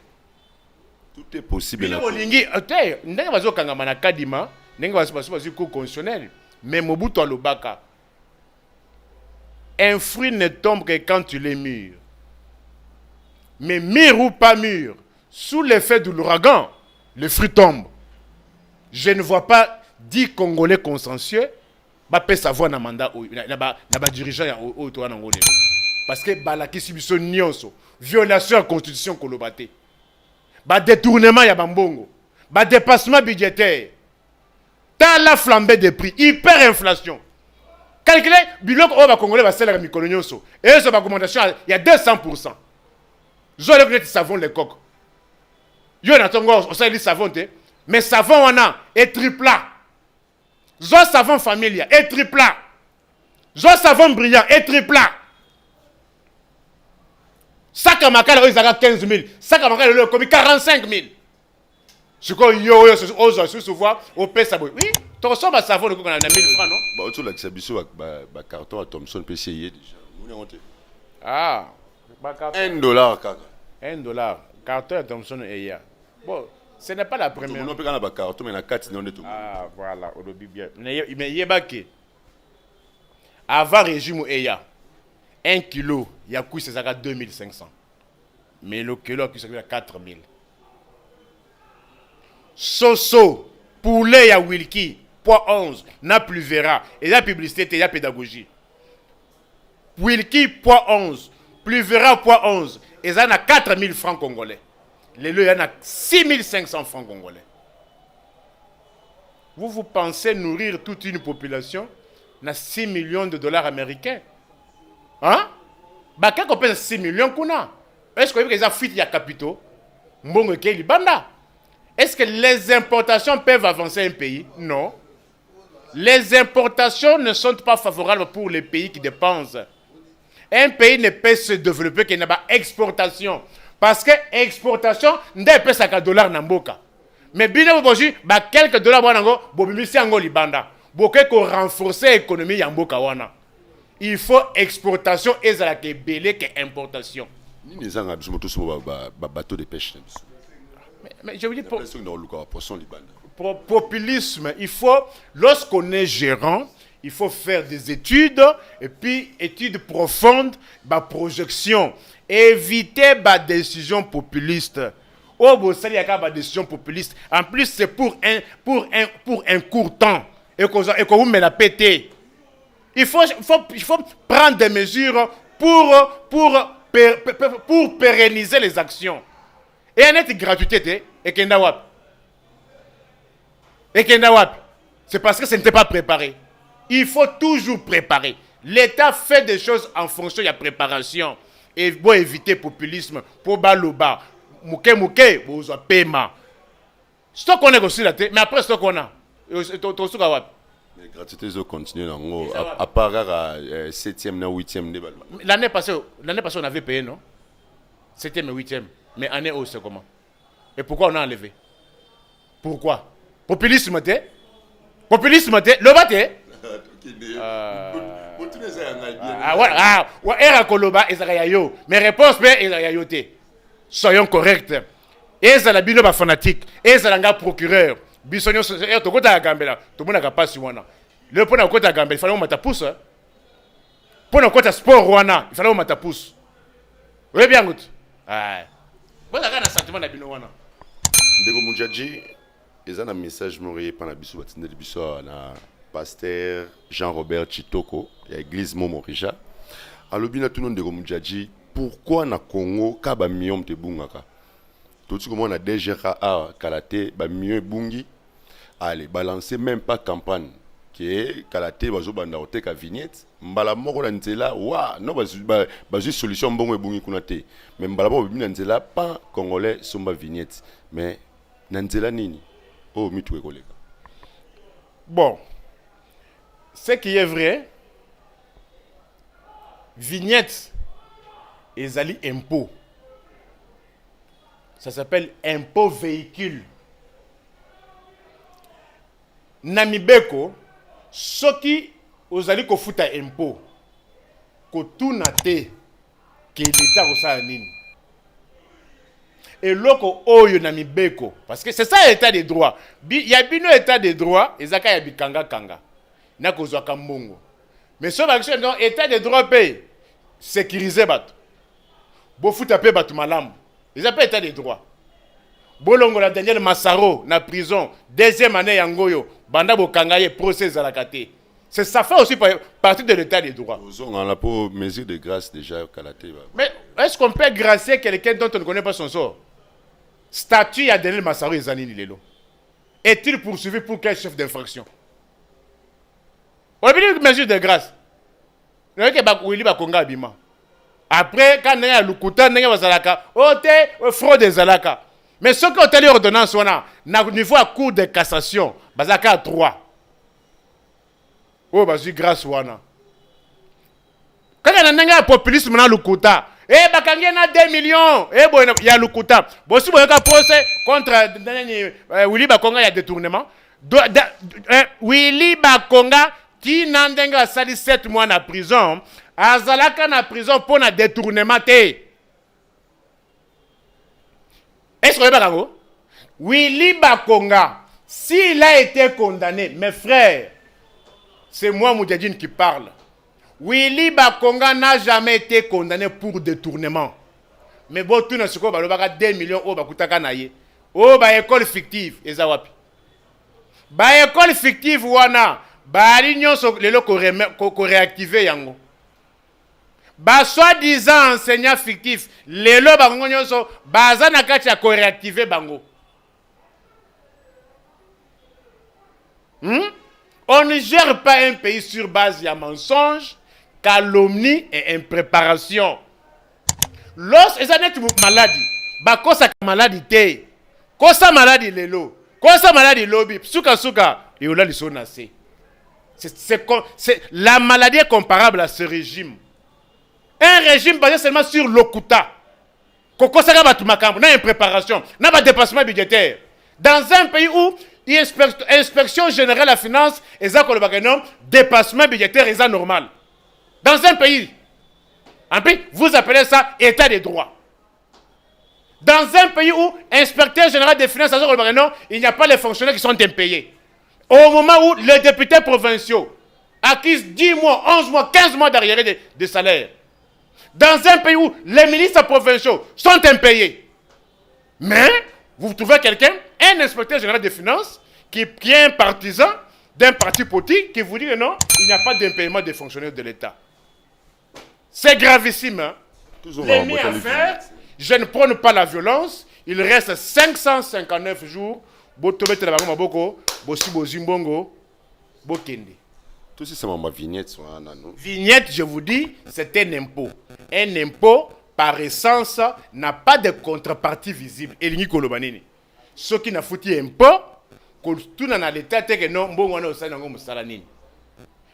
Tout est possible. Mais Mobutu Alobaka, un fruit ne tombe que quand tu l'es mûr. Mais mûr ou pas mûr, sous l'effet de l'ouragan, le fruit tombe. Je ne vois pas 10 Congolais consensueux peut savoir na mandat na dirigeant au parce que balaki sibiso nyonso violation de la constitution kolobate ba détournement ya bambongo ba dépassement budgétaire ta la flambée des prix hyperinflation calculer biloko o ba congolais ba salaire mikolo nyonso et ça ba augmentation il y a 200%. Zo le savon les coques. Yo na tongo o sali savon te mais savon wana est triplat. Zo savon familia est triplat. Zo savon brillant est triplat. Saka makala ils ont 15 000. Saka makala le commis 45 000. Ce qu'on yo ose souvent au pesa boy. Oui, tu reçois ma savon de qu'on a 1000 francs non? Bah autour la xabiso ba carton à Thomson PCI déjà. Ah, $1 kaka. $1 carton à Thomson et bon, ce n'est pas la première. On peut gagner un carton mais na 4 non de tout. Ah voilà, on le dit bien. Mais yebake. Avant régime Eya, 1 kilo, il y a coûté 2500. Mais le kilo a coûté 4000. Soso, poulet ya Wilkie, poids 11, n'a plus verra. Et la publicité, il y a pédagogie. Wilkie, poids 11, plus verra, poids 11. Et ça, il y a 4000 francs congolais. Les lieux, il y en a 6500 francs congolais. Vous pensez nourrir toute une population na 6 millions de dollars américains? Hein? Bah, quand on paye 6 millions, est-ce qu'il y a fuite de capitaux? Est-ce que les importations peuvent avancer un pays? Non. Les importations ne sont pas favorables pour les pays qui dépensent. Un pays ne peut se développer qu'il n'y a pas d'exportation. Parce que l'exportation, il n'y a pas de dollars dans le mais bien aujourd'hui, quelques dollars pour renforcer l'économie de wana. Il faut exportation et ça la belé que importation. Ni les gens bateau de pêche. Mais je veux dire pour populisme, il faut, lorsqu'on est gérant, il faut faire des études et puis études profondes, projection, éviter des décisions populistes. Oh, bon, ça y a des décisions populistes. En plus, c'est pour un court temps. Et qu'on vous met la pété. Il faut prendre des mesures pour pérenniser les actions. Et en être gratuité, et Kendawap. C'est parce que ce n'était pas préparé. Il faut toujours préparer. L'État fait des choses en fonction de la préparation. Et pour éviter le populisme, pour baloba. Mouké, vous avez paiement. C'est ce qu'on est aussi là, mais après, c'est ce qu'on a. Mais gratuité, ils continuent à part la 7e, 8e. L'année passée, on avait payé, non? 7e et 8e. Mais année haute, c'est comment? Et pourquoi on a enlevé? Pourquoi? Populisme, le bâté. Mais réponse, soyons corrects. Et ça la bino ba fanatique, et ça la procureur. Bisonyo to kota gambela, to mona ka passe wana. Le pona kota gambela, il fallait mata pousse. Pona kota sport wana, il fallait mata pousse. Oui bien gut. Ah. Bon ça na sentiment na bino wana. Ndeko Mudjadji, ils ont un message morié par la biso batinde de biso na pasteur Jean-Robert Chitoko, et l'église Momorija. Alors bien tout le monde Ndeko Mudjadji, pourquoi na Congo ka ba million te bungaka? Tout ce que on a déjà kalaté ba mieux bungi allez balancer même pas campagne que kalaté bazo banda ote ka vignette mbala moko na nzela wa no bazu solution bongo bungi kuna te mais mbala moko bi na nzela pas congolais somba vignette mais na nzela nini oh mitu ekoleka. Bon, ce qui est vrai, vignette et ali impôt. Ça s'appelle impôt véhicule. Namibeko, ce qui vous allez ko futa impôt, ko tout nate, que l'État ko sa nini. Et loko oyo Namibeko, parce que c'est ça l'état des droits. Il y a bien un état des droits, et zaka ya bikanga kanga. Na ko zwa kambongo. Mais ce que non état des droits paye, sécuriser bat. Bo futa paye bat malam. Ils appellent état des droits. Bolongo la Daniel Massaro, na prison, deuxième année Yangoyo, Banda Bokangaye, procès à la KT. C'est ça fait aussi partie de l'état des droits. On a pour mesure de grâce déjà Kalaté. Mais est-ce qu'on peut gracier quelqu'un dont on ne connaît pas son sort? Statut à Daniel Massaro et Zanini Lelo. Est-il poursuivi pour quel chef d'infraction? On a une mesure de grâce. Après, quand on a Lukuta, on a fraude des Zalaka. Mais ce qu'on a dit ordonnance, on a niveau à cour de cassation, Bazaka 3. Oh, vas-y, grâce, wana. Quand on a un populisme dans Lukuta, bakangi na 2 millions, bon, il y a Lukuta. Bon, si vous avez un procès contre Willy Bakonga, il y a détournement. Willy Bakonga, qui n'a pas sali 7 mois en prison, Azalaka na prison pour un détournement. Est-ce que vous avez Willy Bakonga, s'il a été condamné, mes frères, c'est moi Mudjadji qui parle. Willy Bakonga n'a jamais été condamné pour détournement. Mais bon, tout le monde a 2 millions de bakutaka naye. Oh, bah école fictive, ezawapi. ba école fictive wana ba nyonso lelo ko réactiver yango. Ba soi-disant enseignant fictif lelo bango nyonso baza na kati ya ko réactiver bango. On ne gère pas un pays sur base de mensonges, calomnie et impréparation. Lorsque les années maladie, bah kosa maladie té, kosa maladie lelo, kosa maladie lobby, suka et on a les sonacé. La maladie est comparable à ce régime. Un régime basé seulement sur l'okuta. Kokosa ga batu makambo, na impréparation, na ba dépassement budgétaire. Dans un pays où inspection générale de la finance et ça dépassement budgétaire est normal. Dans un pays, vous appelez ça état de droit. Dans un pays où inspecteur général des finances il n'y a pas les fonctionnaires qui sont impayés. Au moment où les députés provinciaux acquisent 10 mois, 11 mois, 15 mois d'arriérés de salaire. Dans un pays où les ministres provinciaux sont impayés. Mais vous trouvez quelqu'un, un inspecteur général des finances, qui est un partisan d'un parti politique, qui vous dit que non, il n'y a pas d'impayement des fonctionnaires de l'État. C'est gravissime. Hein? Les mis à faire, je ne prône pas la violence, il reste 559 jours. Tout ça, c'est ma vignette. Vignette, je vous dis, c'est un impôt. Un impôt, par essence, n'a pas de contrepartie visible. Et l'Unique Kolobanini. Ce qui n'a foutu impôt, tout dans l'État, c'est que non, bon, on a aussi un salanine.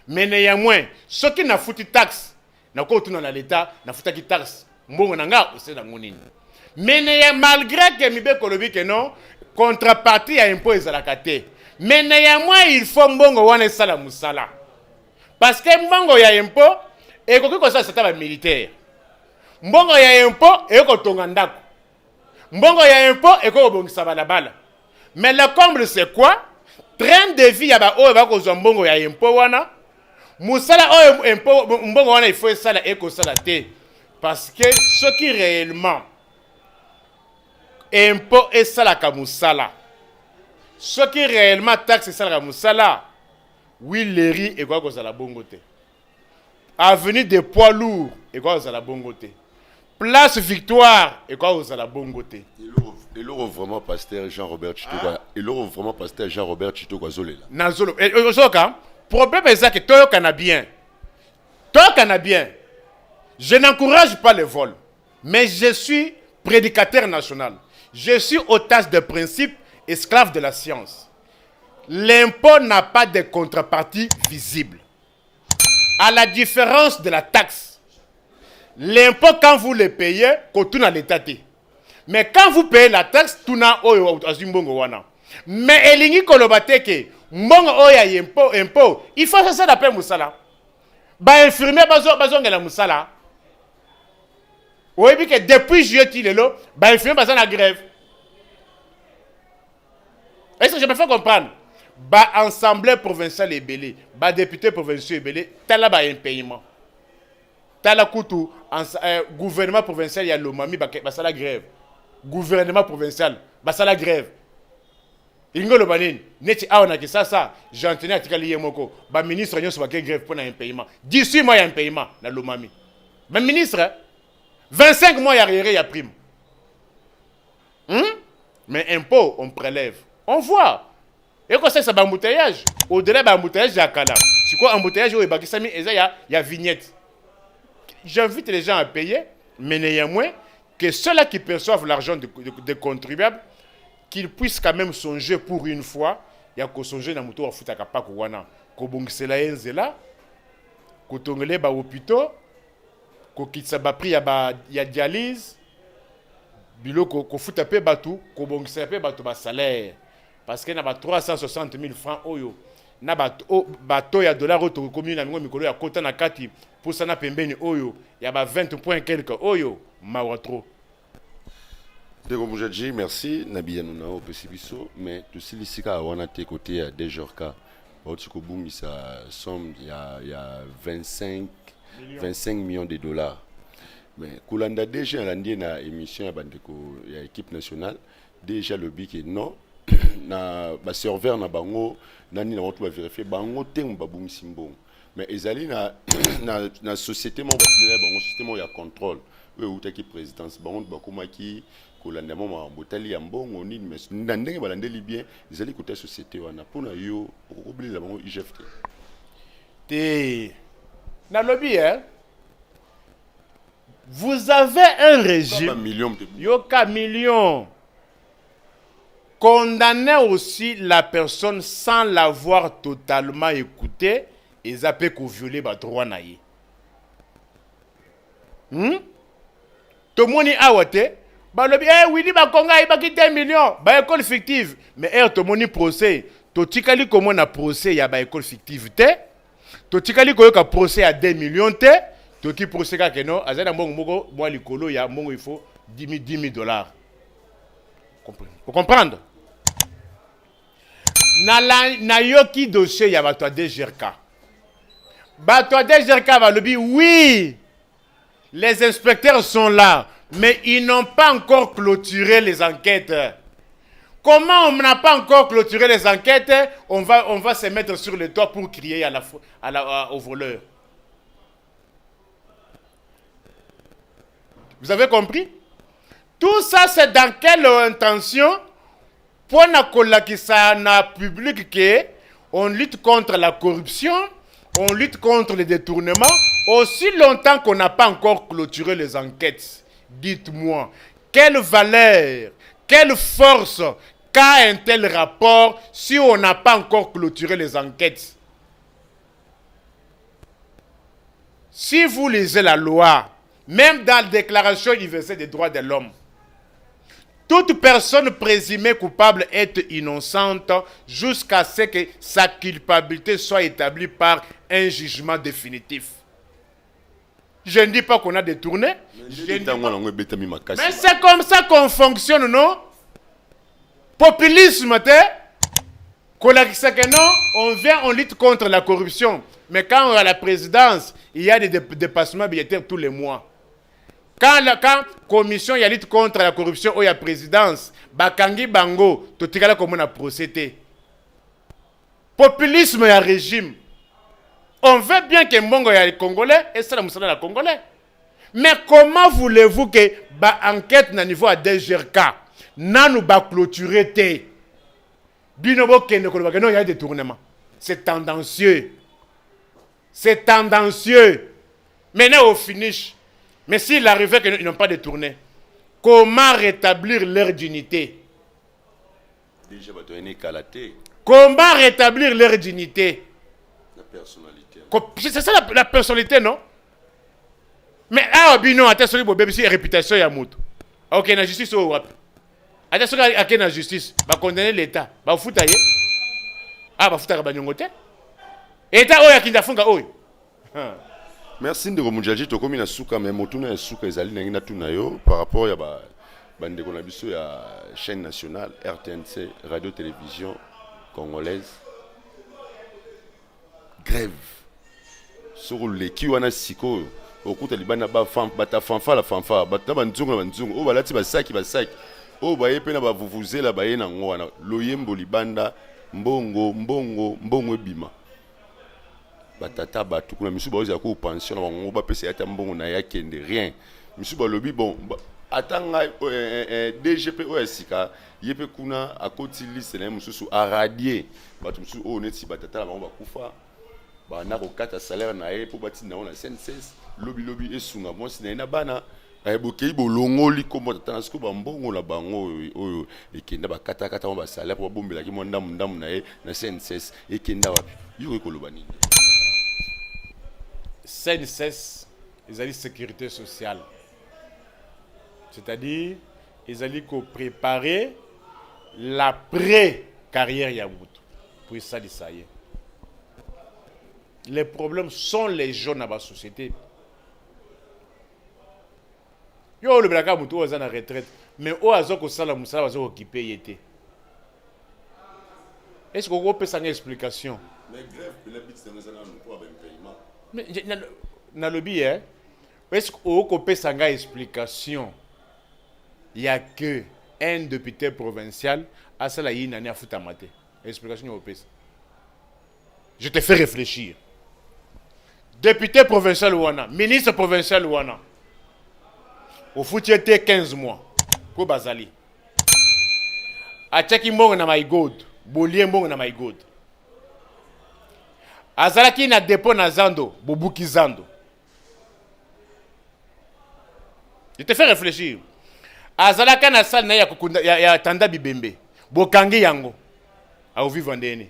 Mais néanmoins, ce qui n'a foutu taxe, n'a pas tout dans l'État, n'a foutu taxe. Bon, on a aussi un monine. Mais malgré que Mibé Kolobi que non, contrepartie à impôt est à la cate. Mais néanmoins, il faut mbongo wane sala musala. Parce que mbongo ya impôt, et que ça c'est un militaire. Mbongo ya impôt, et que tongandako. Mbongo ya impôt, et que bongisa balabala. Mais le comble c'est quoi? Train de vie ya ba o ba ko mbongo ya impôt wana. Musala o impôt mbongo wana il faut sala et que sala te. Parce que ce qui réellement impôt et sala kamusala. Ce qui réellement taxe sala kamusala. Oui, les riz et quoi que ça la bongote. Avenue des poids lourds et quoi que ça la bongote. Place Victoire et quoi que ça la bongote. Et l'euro vraiment pasteur Jean-Robert Chitoko. Et l'euro vraiment pasteur Jean-Robert Chitoko Zolela. Nazolo. Et Ozoka, problème est ça que toi canadien. Toi canadien. Je n'encourage pas le vol, mais je suis prédicateur national. Je suis otage de principe, esclave de la science. L'impôt n'a pas de contrepartie visible. À la différence de la taxe, l'impôt, quand vous le payez, tout dans l'État. Mais quand vous payez la taxe, tout n'a pas de. Mais elingi kolobate ke mbongo oya impôt, il faut ça d'après musala. Ba infirmier bazongela musala. Oui, que depuis juillet il est là, ba infirmier baza na grève. Est-ce que je me fais comprendre? Ba assemblée provinciale est belé, ba député provincial est belé, tala ba impayement. Tala kutu gouvernement provincial ya lomami ba sala grève. Gouvernement provincial ba sala grève. Ingolo banine neti awana ki ça j'entendais atikali yemoko ba ministre nyonso ba grève pour na impayement. 18 mois ya impayement na lomami. Ba ministre 25 mois ya arriéré ya prime. Mais impôt on prélève. On voit. Et quand c'est un embouteillage, au-delà d'un embouteillage, il y a Kala. C'est quoi un embouteillage où il y a vignette. J'invite les gens à payer, mais néanmoins, que ceux-là qui perçoivent l'argent des contribuables, qu'ils puissent quand même songer pour une fois, il y a qu'au songer dans le moto à foutre à Kapak ou Wana. Qu'au Bongusela Enzela, qu'au Tongele ba hôpitaux, qu'au Kitsaba pri ya dialyse, bilo qu'au fout à paix batou, qu'au Bongusela paix batou ba salaire. Parce qu'il y a 360 000 francs oyo na bato ya dollar oyo commune na mingo mikolo ya kota na kati pour ça na pembeni oyo ya ba 20 points quelque oyo mawa trop. Dego Moujaji, merci Nabiya Nunao Pesibiso, mais tout si lisika wana te côté à Dejorka Otiko Boom ça somme il y a 25 millions de dollars. Mais Koulanda déjà lundi na émission ya bandeko ya équipe nationale déjà le bic est non. na ba serveur na bango nani na watu ba vérifier bango teng ba bungisi mbongo mais ezali na société mo batinela bango système ya contrôle we utaki présidence bango bakomaki kolanda mo botali ya mbongo nini mais na ndenge balandeli bien ezali côté société wana pona yo okobilisa bango IGFT te na lobby hein. Vous avez un régime yoka million. Condamner aussi la personne sans l'avoir totalement écouté et ça peut violer les droits naïe. Tout le monde a voté. Bah le bien oui dit bah Conga il va quitter 1 million. Bah école fictive. Mais tout le monde procès. Tout tikali comment on a procès il y a bah école fictive té. Tout tikali comment on a procès à 2 millions té. Tout qui procès que non. Azana mbongo moi likolo ya mbongo il faut 10 000 dollars. Vous comprendre? Na yoki dossier ya bato DGRK. Bato DGRK va le dire oui. Les inspecteurs sont là, mais ils n'ont pas encore clôturé les enquêtes. Comment on n'a pas encore clôturé les enquêtes? On va se mettre sur le toit pour crier aux voleurs. Vous avez compris? Tout ça, c'est dans quelle intention? Pour na public que on lutte contre la corruption, on lutte contre le détournement, aussi longtemps qu'on n'a pas encore clôturé les enquêtes. Dites-moi, quelle valeur, quelle force qu'a un tel rapport si on n'a pas encore clôturé les enquêtes? Si vous lisez la loi, même dans la Déclaration universelle des droits de l'homme, toute personne présumée coupable est innocente jusqu'à ce que sa culpabilité soit établie par un jugement définitif. Je ne dis pas qu'on a détourné. Mais c'est comme ça qu'on fonctionne, non? Populisme, on vient, on lutte contre la corruption. Mais quand on a la présidence, il y a des dépassements budgétaires tous les mois. Quand la commission y a lutte contre la corruption ou y a présidence, bakangi bango, to tikala comme on a procédé. Populisme et régime. On veut bien que Mbongo y a les Congolais et ça la moussala la Congolais. Mais comment voulez-vous que ba enquête na niveau à DGRK na nous ba clôturer te? Binobo kende ko ba non y a des détournements. C'est tendancieux. C'est tendancieux. Maintenant au finish. Mais s'il arrivait qu'ils n'ont pas détourné, comment rétablir leur dignité? Comment rétablir leur dignité? La personnalité. C'est ça la personnalité, non? Mais ah, non, attention, c'est réputation ya moto. Ok, la justice au rap. Attention, à la justice, va condamner l'État. Va foutre ailleurs. Ah, va foutre à Banyongote. État, oh, ya kindafunga, oh. Merci de Romujaji tokomi na suka mais motuna ya suka ezali na ngina tuna yo par rapport ya bande ko na biso ya chaîne nationale RTNC radio télévision congolaise grève sur le ki wana siko okuta libana ba fam bata fanfala bata banzungu o balati basaki o baye pena ba vuvuzela baye na ngwana loyembo libanda mbongo ebima batata batu kuna misu ba oza ko pension na bango ba pesa ata mbongo na ya kende rien misu ba lobi bon atanga DGP OSika yepe kuna akoti liste na mususu a radier batu musu o neti batata na bango bakufa ba na ko kata salaire na ye po batina na SNCS lobi esunga mo sina na bana ayebokei bolongoli komo tata siko ba mbongo na bango oyo ekenda bakata ba salaire po bombela ki mo ndamu na ye na SNCS ekenda wapi yo ko loba nini? CNSS, ils allaient sécurité sociale. C'est-à-dire, ils allaient préparer l'après-carrière Yamout. Pour ça, ça y est. Les problèmes sont les jeunes dans la société. Yo le blaka mutu oza na retraite, mais o azoko sala musala bazoko occupé yete. Est-ce qu'on peut faire une explication? Mais grève, la bite c'est un paiement. Mais na lobby est-ce qu'on peut faire une explication? Il y a que un député provincial a ça la une année à foutre à mater. Explication européenne. Je te fais réfléchir. Député provincial ouana, ministre provincial ouana. Au foot était 15 mois. Ko bazali. A cheki mbongo na my god. Bolie mbongo na my god. Azalaki na dépôt na zando, bobuki zando. Je te fais réfléchir. Azalaka na salle na ya tanda bibembe. Bokangi yango. A vivre ndeni.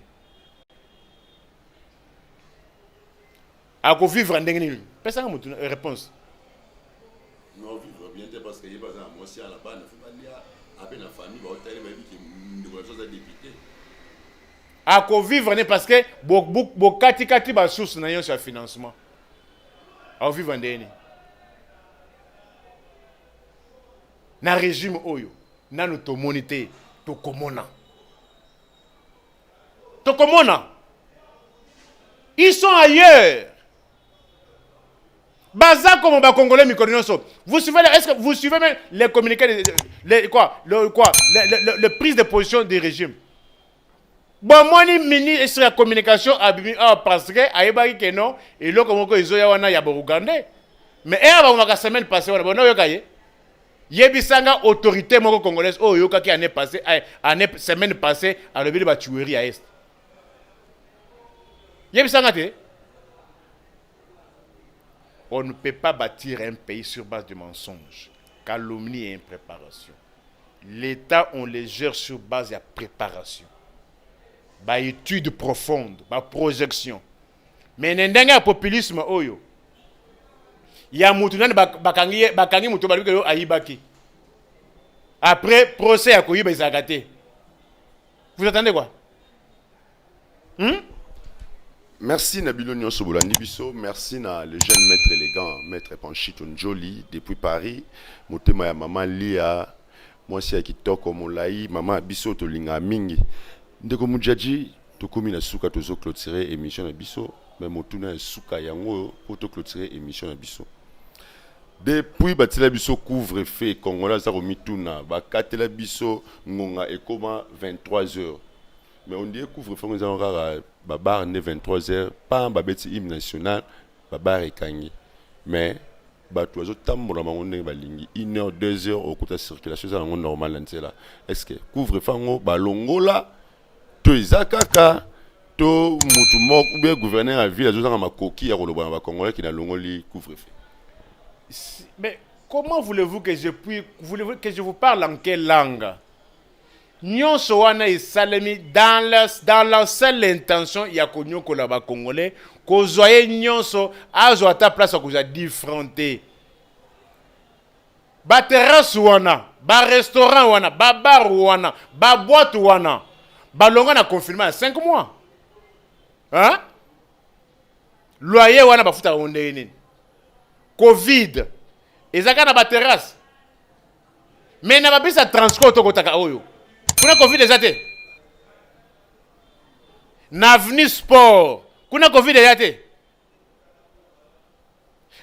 A vivre ndeni. Pesa nga mutu réponse. Non, vivre bien parce que il pas moi aussi à la base, faut pas dire avec la famille va hôtel mais qui de chose à député. A vivre ndeni parce que kati ba source na yo sur financement. A vivre ndeni. Na régime oyo nanu tomoni te tokomona ils sont ailleurs baza comme ba congolais mikonyoso vous suivez est-ce que vous suivez même les communiqués le prise de position du régime bon moni ministre la communication abimi parce que ayebaki que non et loko moko izoya wana ya Burugandais mais ba semaine passée wana bono yokaye Yebisanga autorité moko congolaise oh yoka qui année passée semaine passée à le ba tuerie à est. Yebisanga te. On ne peut pas bâtir un pays sur base de mensonges, calomnie et impréparation. L'État on les gère sur base de préparation. Ba étude profonde, ba projection. Mais n'endenga populisme oyo. Ya mutu nani bakangi mutu baluki yo ayibaki. Après procès à koyiba izagate. Vous attendez quoi? Merci Nabilo Nyonso Bolandi Biso, merci na le jeune maître élégant, maître Panchito Njoli depuis Paris, motema ya maman Lia, moi si akitoko molai, maman Biso tolinga mingi. Ndeko mujaji tokomi na suka tozo clôturer émission na Biso, mais motuna suka yango pour to clôturer émission na Biso. Depuis batila biso couvre-feu congolais za komituna bakatela biso ngonga ekoma 23h mais on dit couvre-feu nous avons babar ne 23h pas babeti hymne national babar ekangi mais bato azo tambola mangone balingi 1h 2h au côté circulation za ngonga normal ntela est-ce que couvre-feu ngo balongola to izakaka to mutu moko ou bien gouverneur à ville azo za makoki ya koloba ba congolais qui na longoli couvre-feu. Mais comment voulez-vous que je vous parle en quelle langue? Nyonso wana esalemi dans la seule intention ya konyoko la ba congolais ko zoye nyonso azo ata place ko za différenté. Ba terrasse wana, ba restaurant wana, ba bar wana, ba boîte wana. Ba longa na confinement à 5 mois. Hein? Loyer wana ba futa onde nini? Covid. Ezaka na ba terrasse. Mais na ba bisa transport to kotaka oyo. Kuna Covid ezate. Na avenue sport. Kuna Covid ezate.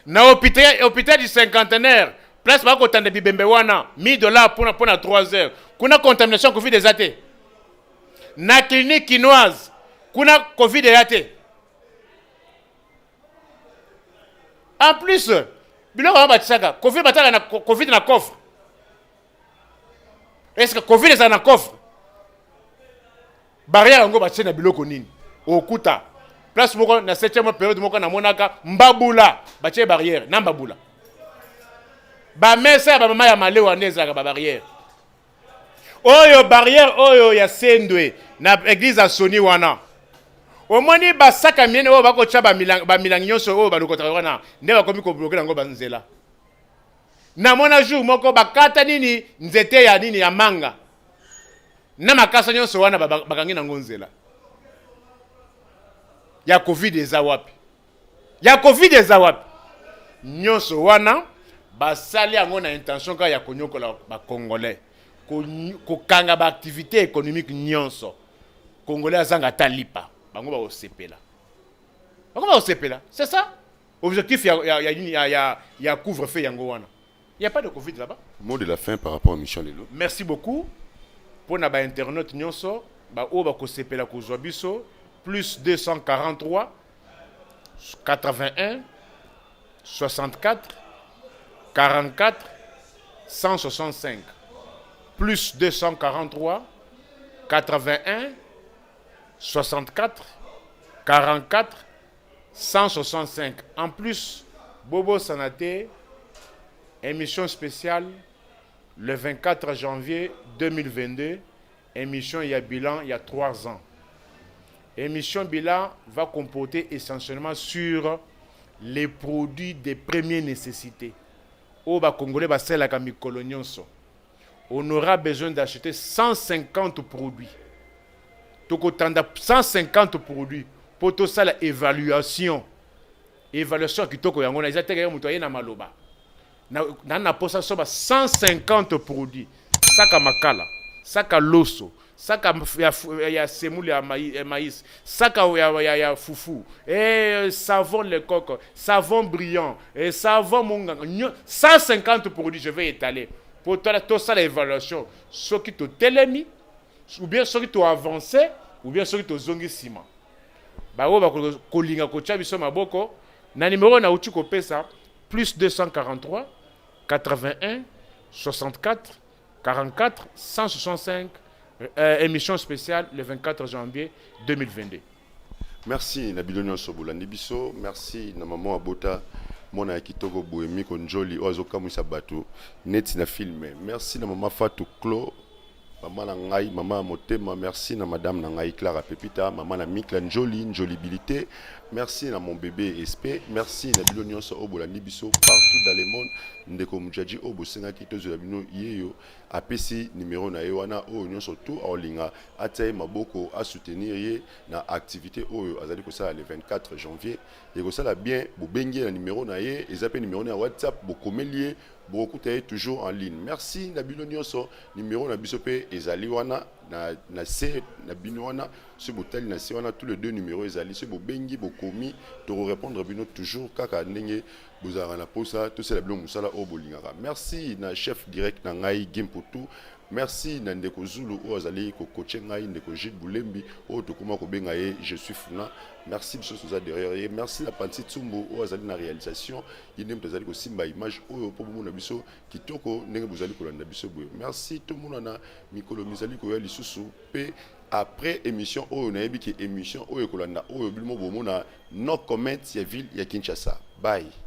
Na hôpital du cinquantenaire. Place ba ko tande bibembe wana $1000 pour 3 heures. Kuna contamination Covid ezate. Na clinique quinoise. Kuna Covid ezate. En plus, biloko ba batisaka, Covid bataka na Covid na coffre. Est-ce que Covid est na coffre? Barrière ngo batie na biloko nini? Okuta. Place moko na 7e période moko na monaka mbabula, batie barrière na mbabula. Ba mesa ba mama ya malewa ndeza ba barrière. Oyo barrière oyo ya Sendwe na église ya Soni wana. Omoni basaka miene oyo bakotia ba milangi nyonso oyo balokota wana nde bakomi ko bloquer nango banzela. Na mona jour moko bakata nini nzete ya nini ya manga. Na makasa nyonso wana bakangi nango nzela. Ya Covid eza wapi? Ya Covid eza wapi? Nyonso wana basali yango na intention ka ya konyokola ba congolais. Ko kanga ba activité économique nyonso. Congolais azanga talipa. Bango ba osepela. Bango ba osepela. C'est ça? Objectif ya couvre-feu yango wana. Il n'y a pas de Covid là-bas. Mot de la fin par rapport à Mission Lelo. Merci beaucoup. Pour na ba internet nyonso, ba o ba ko sepela ko zwa biso plus 243 81 64 44 165 plus 243 81 64 44 165. En plus, Bobo Sanaté, émission spéciale le 24 janvier 2022, émission il y a bilan il y a 3 ans. Émission bilan va comporter essentiellement sur les produits de première nécessité. Au Congolais, on aura besoin d'acheter 150 produits. Donc autant de 150 produits pour tout ça l'évaluation. Évaluation qui toko yango na izateka mutoye na maloba. Na posa soba 150 produits. Saka makala, saka loso, saka ya semoule ya maïs, saka ya foufou, et savon le coq, savon brillant, et savon monganga. 150 produits, je vais étaler. Pour toi, tout ça l'évaluation. Ceux qui te télémi, ou bien ceux qui t'ont avancé, ou bien ceux qui t'ont zongi ciment. Bah ouais, bah kolinga kocha biso maboko. Na numéro na uchi kopesa plus 243 81 64 44 165. Émission spéciale le 24 janvier 2022. Merci Nabilonio Sobolandi biso. Merci na maman Abota. Mona kitoko boemi konjoli ozoka musabato net na filme. Merci na maman Fatou Klo. Maman na ngai, maman Motema, merci na madame na ngai Clara Pepita, maman na Mikla Njolibilité, merci na mon bébé SP, merci na Bilonio so obolandi biso partout dans le monde. Ndeko Mujadji obo senga kito zo bino yeyo apesi numéro na wana o nyonso tout olinga ataye maboko a soutenir ye na activité oyo azali ko sala le 24 janvier et ko sala bien bo bengi na numéro na ye ezape numéro na WhatsApp bo komelie beaucoup toujours en ligne. Merci na Bilonio so numéro na bisope ezali wana na C na bino wana ce botel na C wana tous les deux numéros ezali ce bo bengi bo komi to répondre bino toujours kaka ndenge bozara na posa tout c'est la bilo musala o bolingara. Merci na chef direct na ngai Gimputu. Merci na ndeko Zulu o azali ko coacher ngai ndeko Gilles Boulembi o to koma ko benga ye je suis Funa. Merci biso soza derrière. Merci la Panti Tsumbo o azali na réalisation yine mtazali ko simba image o po mona biso kitoko ndenge bozali ko landa biso boye. Merci tout le monde na mikolo mizali ko ya lisusu pe après émission o na yebi ki émission o ko landa o bilmo bomona no comment ya ville ya Kinshasa. Bye.